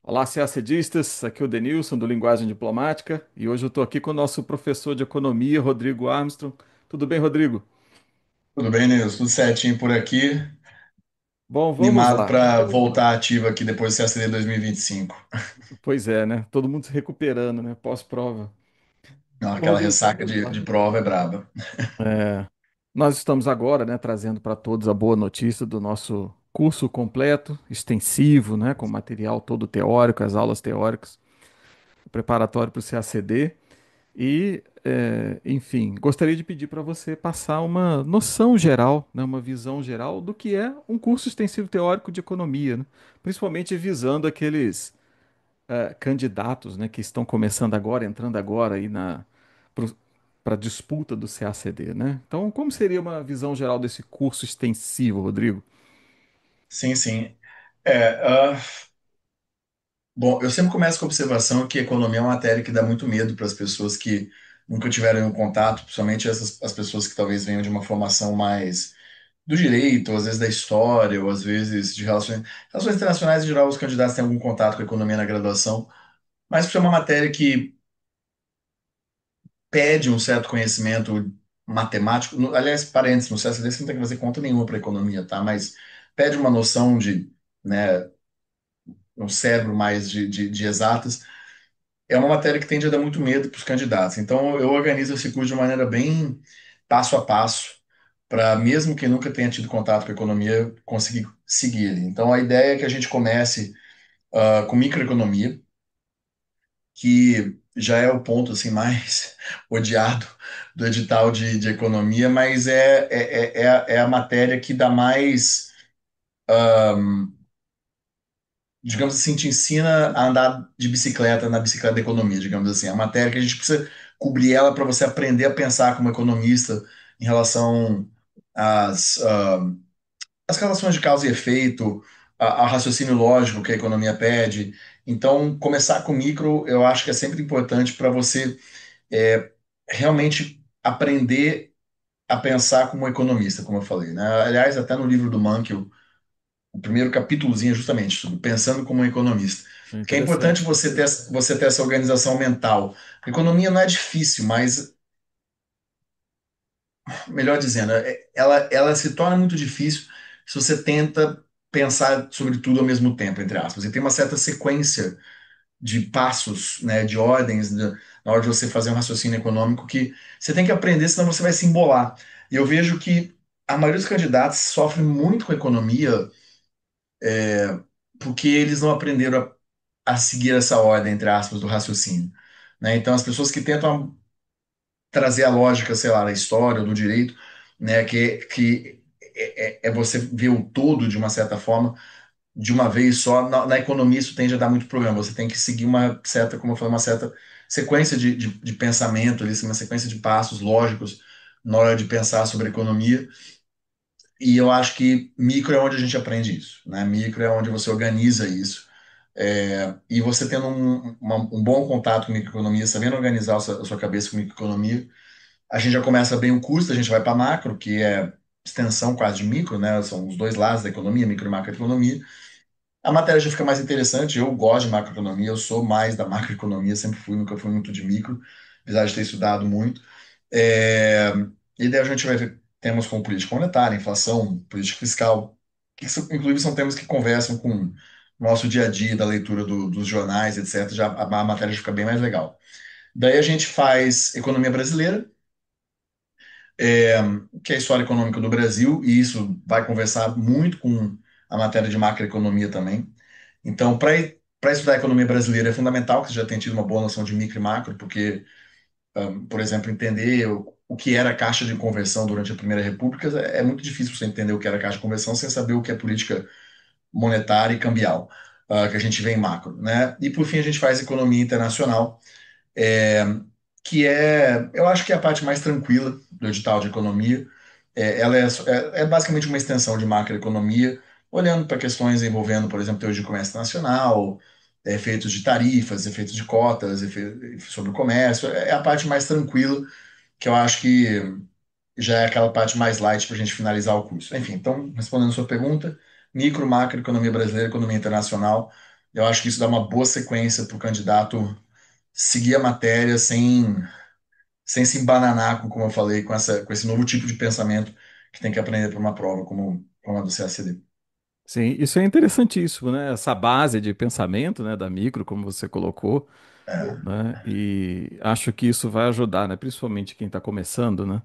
Olá, CACDistas, aqui é o Denilson do Linguagem Diplomática e hoje eu estou aqui com o nosso professor de economia, Rodrigo Armstrong. Tudo bem, Rodrigo? Tudo bem, Nilson? Tudo certinho por aqui. Bom, vamos Animado lá. para voltar ativo aqui depois do CSD 2025. Pois é, né? Todo mundo se recuperando, né? Pós-prova. Não, Ô, aquela Rodrigo, ressaca vamos lá. de prova é braba. É, nós estamos agora, né, trazendo para todos a boa notícia do nosso curso completo, extensivo, né, com material todo teórico, as aulas teóricas, preparatório para o CACD. E, enfim, gostaria de pedir para você passar uma noção geral, né, uma visão geral do que é um curso extensivo teórico de economia, né? Principalmente visando aqueles candidatos, né, que estão começando agora, entrando agora aí para a disputa do CACD, né? Então, como seria uma visão geral desse curso extensivo, Rodrigo? Sim, sim. É, bom, eu sempre começo com a observação que economia é uma matéria que dá muito medo para as pessoas que nunca tiveram um contato, principalmente as pessoas que talvez venham de uma formação mais do direito, ou às vezes da história, ou às vezes de relações internacionais. Em geral, os candidatos têm algum contato com a economia na graduação, mas por ser uma matéria que pede um certo conhecimento matemático. Aliás, parênteses, no CSD você não tem que fazer conta nenhuma para economia, tá? Mas pede uma noção de, né, um cérebro mais de exatas. É uma matéria que tende a dar muito medo para os candidatos. Então, eu organizo esse curso de maneira bem passo a passo, para mesmo quem nunca tenha tido contato com economia, conseguir seguir ele. Então, a ideia é que a gente comece com microeconomia, que já é o ponto assim mais odiado do edital de economia, mas é a matéria que dá mais, digamos assim, te ensina a andar de bicicleta na bicicleta da economia, digamos assim. É a matéria que a gente precisa cobrir ela para você aprender a pensar como economista em relação às, as relações de causa e efeito, a raciocínio lógico que a economia pede. Então, começar com micro, eu acho que é sempre importante para você é, realmente aprender a pensar como economista, como eu falei, né? Aliás, até no livro do Mankiw, o primeiro capítulozinho é justamente sobre pensando como um economista. É Que é importante interessante. você ter essa organização mental. A economia não é difícil, mas, melhor dizendo, ela se torna muito difícil se você tenta pensar sobre tudo ao mesmo tempo, entre aspas. E tem uma certa sequência de passos, né, de ordens, na hora de você fazer um raciocínio econômico que você tem que aprender, senão você vai se embolar. E eu vejo que a maioria dos candidatos sofre muito com a economia porque eles não aprenderam a seguir essa ordem, entre aspas, do raciocínio. Né? Então, as pessoas que tentam trazer a lógica, sei lá, da história ou do direito, né, que é você ver o todo de uma certa forma, de uma vez só. Na economia isso tende a dar muito problema. Você tem que seguir uma certa, como eu falei, uma certa sequência de pensamento, ali, uma sequência de passos lógicos na hora de pensar sobre economia. E eu acho que micro é onde a gente aprende isso, né? Micro é onde você organiza isso. E você tendo um bom contato com microeconomia, sabendo organizar a sua cabeça com microeconomia, a gente já começa bem o curso, a gente vai para macro, que é extensão quase de micro, né? São os dois lados da economia, micro e macroeconomia. A matéria já fica mais interessante. Eu gosto de macroeconomia, eu sou mais da macroeconomia, sempre fui, nunca fui muito de micro, apesar de ter estudado muito. É, e daí a gente vai ver temas como política monetária, inflação, política fiscal, inclusive são temas que conversam com o nosso dia a dia, da leitura dos jornais, etc. Já a matéria já fica bem mais legal. Daí a gente faz economia brasileira, é, que é a história econômica do Brasil, e isso vai conversar muito com a matéria de macroeconomia também. Então, para estudar a economia brasileira é fundamental que você já tenha tido uma boa noção de micro e macro, porque, por exemplo, entender o que era a caixa de conversão durante a Primeira República é muito difícil você entender o que era a caixa de conversão sem saber o que é política monetária e cambial, que a gente vê em macro, né? E por fim a gente faz economia internacional, é, que eu acho que é a parte mais tranquila do edital de economia. Ela é basicamente uma extensão de macroeconomia, olhando para questões envolvendo, por exemplo, teoria de comércio internacional, efeitos de tarifas, efeitos de cotas, sobre o comércio. É a parte mais tranquila, que eu acho que já é aquela parte mais light para a gente finalizar o curso. Enfim, então, respondendo a sua pergunta, micro, macro, economia brasileira, economia internacional, Eu acho que isso dá uma boa sequência para o candidato seguir a matéria sem se embananar, como eu falei, com esse novo tipo de pensamento que tem que aprender para uma prova como a do CACD. Sim, isso é interessantíssimo, né? Essa base de pensamento, né, da micro, como você colocou, É, né? E acho que isso vai ajudar, né? Principalmente quem está começando, né?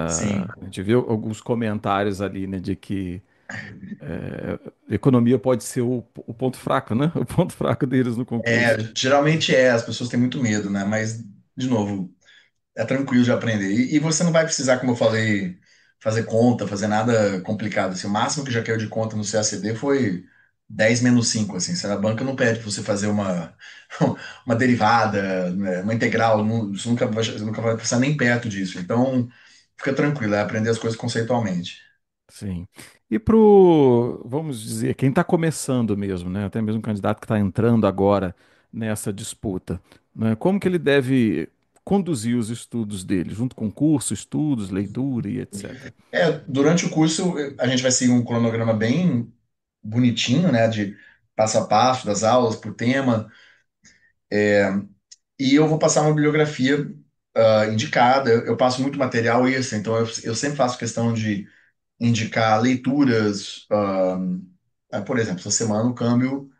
sim. A gente viu alguns comentários ali, né, de que economia pode ser o ponto fraco, né? O ponto fraco deles no concurso. Geralmente as pessoas têm muito medo, né? Mas, de novo, é tranquilo de aprender. E você não vai precisar, como eu falei, fazer conta, fazer nada complicado. Assim, o máximo que já caiu de conta no CACD foi 10 menos 5 assim. Se a banca não pede para você fazer uma derivada, né, uma integral, você nunca vai passar nem perto disso. Então, fica tranquilo, é aprender as coisas conceitualmente. Sim. E vamos dizer, quem está começando mesmo, né? Até mesmo o candidato que está entrando agora nessa disputa, né? Como que ele deve conduzir os estudos dele, junto com curso, estudos, leitura e etc. Durante o curso, a gente vai seguir um cronograma bem bonitinho, né? De passo a passo das aulas por tema. E eu vou passar uma bibliografia indicada. Eu passo muito material extra, então eu sempre faço questão de indicar leituras. Por exemplo, essa semana o câmbio,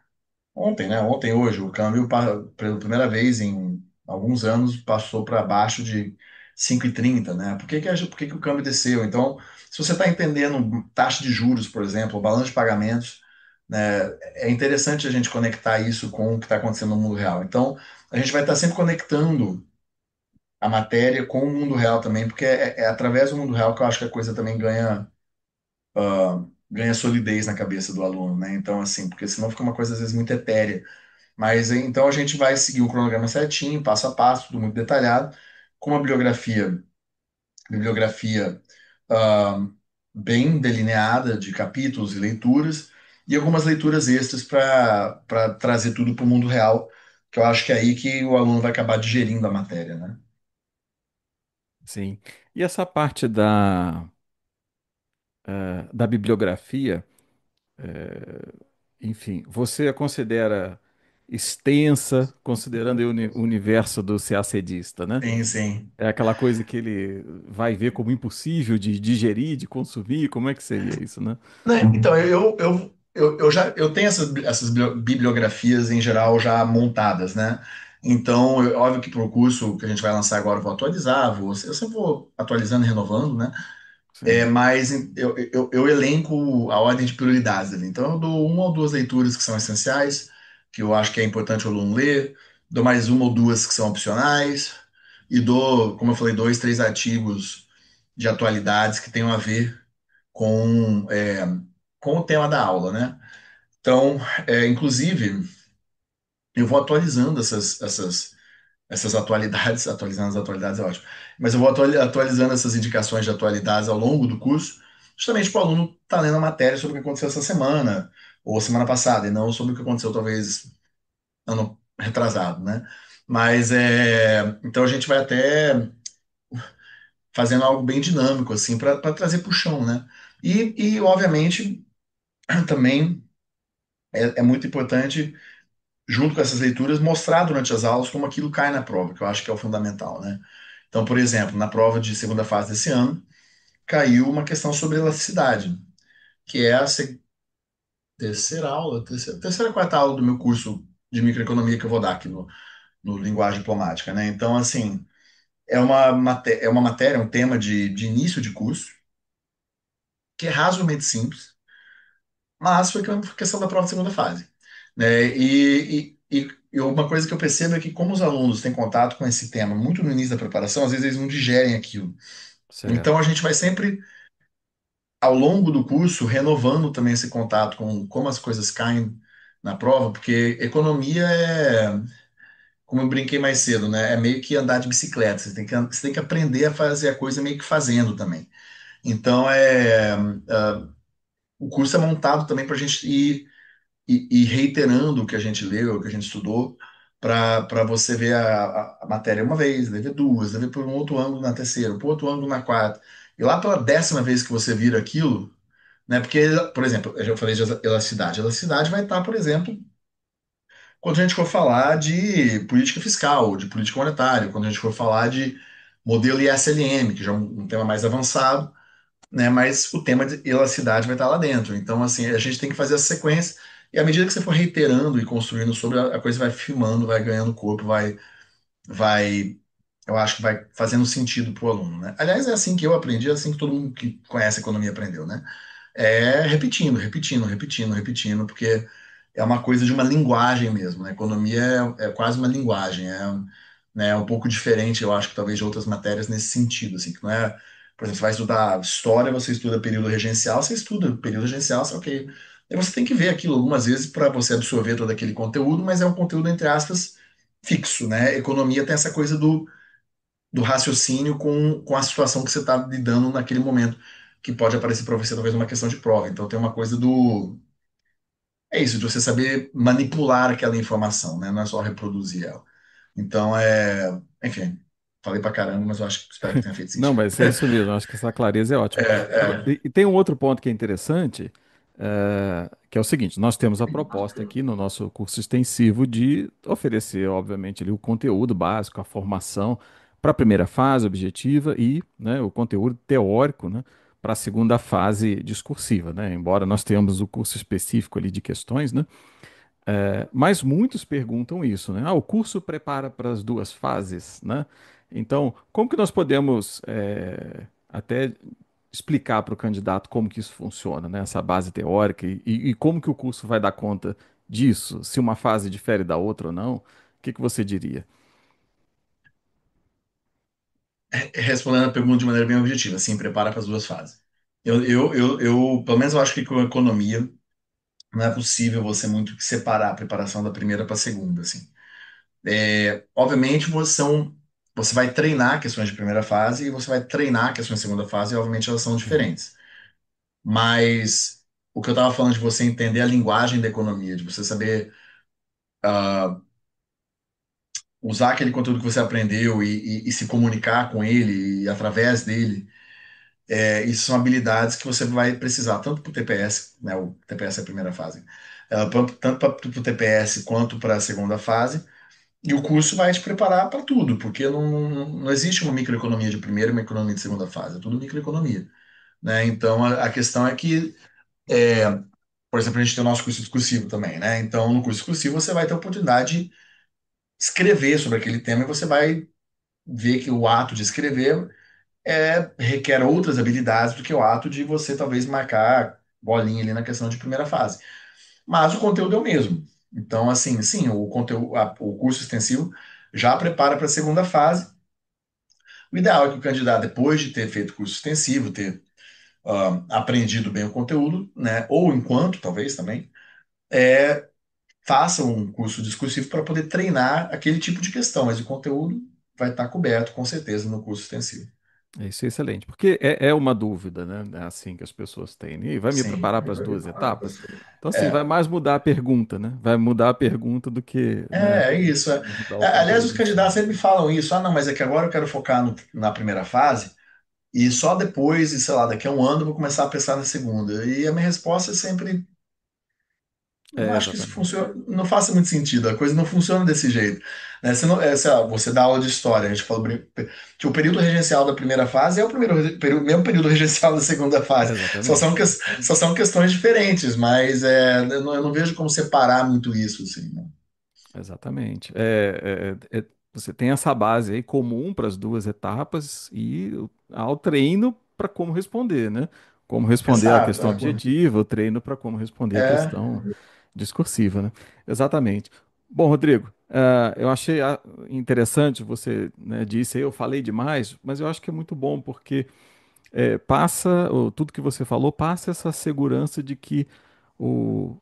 ontem, né? Ontem, hoje, o câmbio, pela primeira vez em alguns anos, passou para baixo de 5,30, né? Por que que o câmbio desceu? Então, se você está entendendo taxa de juros, por exemplo, balanço de pagamentos, né, é interessante a gente conectar isso com o que está acontecendo no mundo real. Então, a gente vai estar sempre conectando a matéria com o mundo real também, porque é através do mundo real que eu acho que a coisa também ganha solidez na cabeça do aluno, né? Então, assim, porque senão fica uma coisa às vezes muito etérea. Mas então a gente vai seguir o cronograma certinho, passo a passo, tudo muito detalhado, com uma bibliografia ah, bem delineada de capítulos e leituras, e algumas leituras extras para trazer tudo para o mundo real, que eu acho que é aí que o aluno vai acabar digerindo a matéria, né? Sim. E essa parte da bibliografia, enfim, você a considera extensa, considerando aí o universo do CACDista, né? Sim, sim. É aquela coisa que ele vai ver como impossível de digerir, de consumir, como é que seria isso, né? Né, então, eu tenho essas bibliografias em geral já montadas, né? Então, óbvio que para o curso que a gente vai lançar agora eu vou atualizar, eu sempre vou atualizando e renovando, né? Sim, Mas eu elenco a ordem de prioridades ali. Então, eu dou uma ou duas leituras que são essenciais, que eu acho que é importante o aluno ler, dou mais uma ou duas que são opcionais, e dou, como eu falei, dois, três artigos de atualidades que tenham a ver com o tema da aula, né? Então, inclusive, eu vou atualizando essas atualidades, atualizando as atualidades é ótimo, mas eu vou atualizando essas indicações de atualidades ao longo do curso, justamente para o aluno estar lendo a matéria sobre o que aconteceu essa semana, ou semana passada, e não sobre o que aconteceu talvez ano retrasado, né? Então a gente vai até fazendo algo bem dinâmico, assim, para trazer para o chão, né? Obviamente, também é muito importante junto com essas leituras, mostrar durante as aulas como aquilo cai na prova, que eu acho que é o fundamental, né? Então, por exemplo, na prova de segunda fase desse ano, caiu uma questão sobre elasticidade, que é a terceira aula, terceira, quarta aula do meu curso de microeconomia que eu vou dar aqui no Linguagem Diplomática, né? Então, assim, é uma matéria, um tema de início de curso, que é razoavelmente simples, mas foi uma questão da prova de segunda fase, né? E uma coisa que eu percebo é que como os alunos têm contato com esse tema muito no início da preparação, às vezes eles não digerem aquilo. Então a certo. gente vai sempre, ao longo do curso, renovando também esse contato com como as coisas caem na prova, porque economia como eu brinquei mais cedo, né? É meio que andar de bicicleta. Você tem que aprender a fazer a coisa meio que fazendo também. Então o curso é montado também para a gente ir reiterando o que a gente leu, o que a gente estudou, para você ver a matéria uma vez, ver duas, ver por um outro ângulo na terceira, por outro ângulo na quarta. E lá pela 10ª vez que você vira aquilo, né? Porque, por exemplo, eu já falei de elasticidade. Elasticidade vai estar, por exemplo, quando a gente for falar de política fiscal, de política monetária, quando a gente for falar de modelo ISLM, que já é um tema mais avançado, né? Mas o tema de elasticidade vai estar lá dentro. Então, assim, a gente tem que fazer essa sequência, e à medida que você for reiterando e construindo sobre, a coisa vai firmando, vai ganhando corpo, vai, eu acho que vai fazendo sentido para o aluno, né? Aliás, é assim que eu aprendi, é assim que todo mundo que conhece economia aprendeu, né? É repetindo, repetindo, repetindo, repetindo, porque é uma coisa de uma linguagem mesmo, né? Economia é quase uma linguagem, né, é um pouco diferente, eu acho que talvez de outras matérias nesse sentido, assim, que não é, por exemplo, você vai estudar história, você estuda período regencial, você estuda período regencial, só que aí você tem que ver aquilo algumas vezes para você absorver todo aquele conteúdo, mas é um conteúdo, entre aspas, fixo, né? Economia tem essa coisa do raciocínio com a situação que você está lidando naquele momento, que pode aparecer para você talvez uma questão de prova. Então tem uma coisa do. É isso, de você saber manipular aquela informação, né? Não é só reproduzir ela. Então Enfim, falei pra caramba, mas eu acho que espero que tenha feito Não, sentido. mas é isso mesmo, eu acho que essa clareza é ótima. Agora, e tem um outro ponto que é interessante, que é o seguinte: nós temos a proposta aqui no nosso curso extensivo de oferecer, obviamente, ali, o conteúdo básico, a formação para a primeira fase objetiva e, né, o conteúdo teórico, né, para a segunda fase discursiva, né? Embora nós tenhamos o curso específico ali de questões, né? Mas muitos perguntam isso, né? Ah, o curso prepara para as duas fases, né? Então, como que nós podemos até explicar para o candidato como que isso funciona, né? Essa base teórica e como que o curso vai dar conta disso? Se uma fase difere da outra ou não? O que que você diria? Respondendo a pergunta de maneira bem objetiva, sim, prepara para as duas fases. Pelo menos eu acho que com a economia não é possível você muito que separar a preparação da primeira para a segunda, assim. Obviamente, você vai treinar questões de primeira fase e você vai treinar questões de segunda fase, e obviamente elas são Uhum. diferentes. Mas o que eu estava falando de você entender a linguagem da economia, de você saber usar aquele conteúdo que você aprendeu e se comunicar com ele e através dele, isso são habilidades que você vai precisar tanto para o TPS, né, o TPS é a primeira fase, tanto para o TPS quanto para a segunda fase. E o curso vai te preparar para tudo, porque não existe uma microeconomia de primeira e uma economia de segunda fase, é tudo microeconomia, né? Então a questão é que, é, por exemplo, a gente tem o nosso curso discursivo também, né? Então no curso discursivo você vai ter a oportunidade de escrever sobre aquele tema e você vai ver que o ato de escrever requer outras habilidades do que o ato de você talvez marcar bolinha ali na questão de primeira fase. Mas o conteúdo é o mesmo. Então, assim, sim, o conteúdo, o curso extensivo já prepara para a segunda fase. O ideal é que o candidato, depois de ter feito curso extensivo, ter aprendido bem o conteúdo, né, ou enquanto, talvez também, faça um curso discursivo para poder treinar aquele tipo de questão, mas o conteúdo vai estar coberto, com certeza, no curso extensivo. Isso é excelente, porque é uma dúvida, né? É assim que as pessoas têm. E vai me Sim. preparar para as duas etapas? Então, assim, vai É, mais mudar a pergunta, né? Vai mudar a pergunta do que, né, é isso. mudar o Aliás, os conteúdo em si. candidatos sempre falam isso. Ah, não, mas é que agora eu quero focar na primeira fase e só depois, e sei lá, daqui a um ano eu vou começar a pensar na segunda. E a minha resposta é sempre, não É, acho que isso exatamente. funciona, não faça muito sentido. A coisa não funciona desse jeito, né? Você não, sei lá, você dá aula de história, a gente falou que o período regencial da primeira fase é o mesmo período regencial da segunda fase. Exatamente. Só são questões diferentes, mas eu não vejo como separar muito isso, assim, né? Exatamente. Você tem essa base aí comum para as duas etapas e há o treino para como responder, né? Como responder a Exato. questão objetiva, o treino para como responder a É. questão discursiva, né? Exatamente. Bom, Rodrigo, eu achei interessante, você, né, disse, eu falei demais, mas eu acho que é muito bom porque tudo que você falou passa essa segurança de que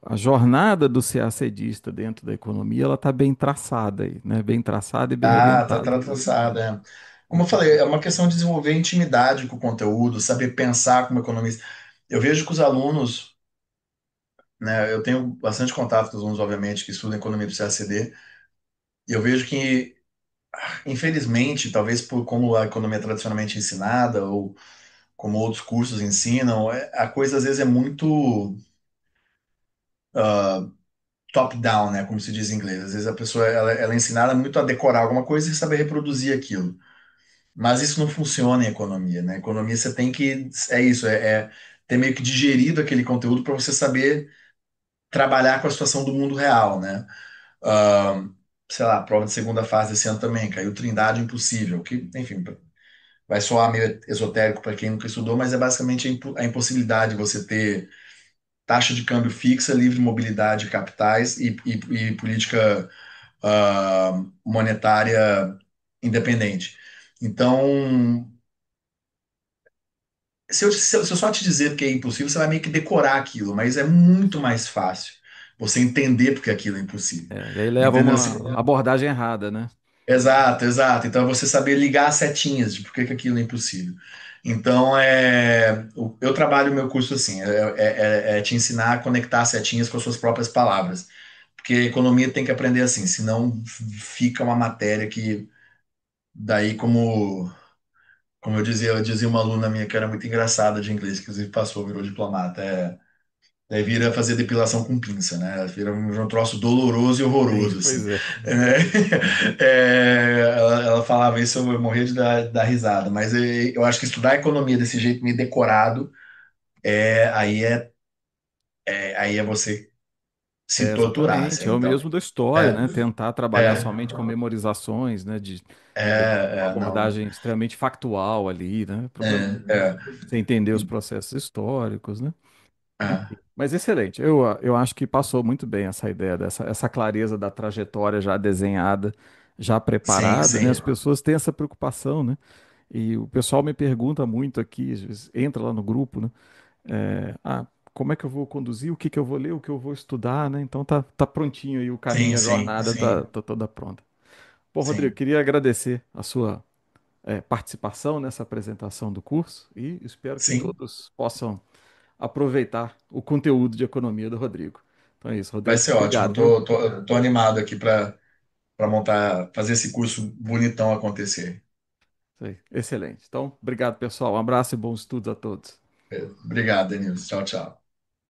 a jornada do CACDista dentro da economia ela está bem traçada aí, né? Bem traçada e bem Tá orientada. traçado, é. Como eu Muito falei, bom. é uma questão de desenvolver intimidade com o conteúdo, saber pensar como economista. Eu vejo que os alunos, né, eu tenho bastante contato com os alunos, obviamente, que estudam economia do CACD, e eu vejo que, infelizmente, talvez por como a economia é tradicionalmente ensinada, ou como outros cursos ensinam, a coisa às vezes é muito top-down, né, como se diz em inglês. Às vezes a pessoa ela é ensinada muito a decorar alguma coisa e saber reproduzir aquilo. Mas isso não funciona em economia, né? Economia você tem que é isso, é ter meio que digerido aquele conteúdo para você saber trabalhar com a situação do mundo real, né? Ah, sei lá, prova de segunda fase desse ano também, caiu Trindade Impossível, que, enfim, vai soar meio esotérico para quem nunca estudou, mas é basicamente a impossibilidade de você ter taxa de câmbio fixa, livre mobilidade de capitais e política monetária independente. Então, se eu só te dizer que é impossível, você vai meio que decorar aquilo, mas é muito mais fácil você entender porque aquilo é impossível. E aí leva Entendeu? Assim, uma abordagem errada, né? exato, exato. Então é você saber ligar as setinhas de por que que aquilo é impossível. Então, eu trabalho o meu curso assim, é te ensinar a conectar as setinhas com as suas próprias palavras. Porque economia tem que aprender assim, senão fica uma matéria que, daí, como eu dizia uma aluna minha que era muito engraçada de inglês, que inclusive passou, virou diplomata, daí vira fazer depilação com pinça, né? Vira um troço doloroso e Sim, horroroso, assim. pois é. Ela falava isso, eu morria de dar risada, mas eu acho que estudar economia desse jeito meio decorado, aí é você se torturar, Exatamente, é assim. o Então, mesmo da história, é, né? Tentar trabalhar é, somente com memorizações, né? Uma não, abordagem extremamente factual ali, né? Problema é, nenhum. é, Você entender os processos históricos, né? é. Enfim, mas excelente. Eu acho que passou muito bem essa ideia essa clareza da trajetória já desenhada, já Sim, preparada, né? sim, As pessoas têm essa preocupação, né? E o pessoal me pergunta muito aqui, às vezes entra lá no grupo, né? Como é que eu vou conduzir, o que que eu vou ler, o que eu vou estudar, né? Então tá prontinho aí o caminho, sim, a sim, jornada sim, tá toda pronta. Bom, Rodrigo, sim, queria agradecer a sua participação nessa apresentação do curso e espero que sim. todos possam aproveitar o conteúdo de economia do Rodrigo. Então é isso, Vai Rodrigo. ser ótimo. Obrigado, viu? Tô animado aqui para montar, fazer esse curso bonitão acontecer. Isso aí. Excelente. Então, obrigado, pessoal. Um abraço e bons estudos a todos. Obrigado, Denilson. Tchau, tchau.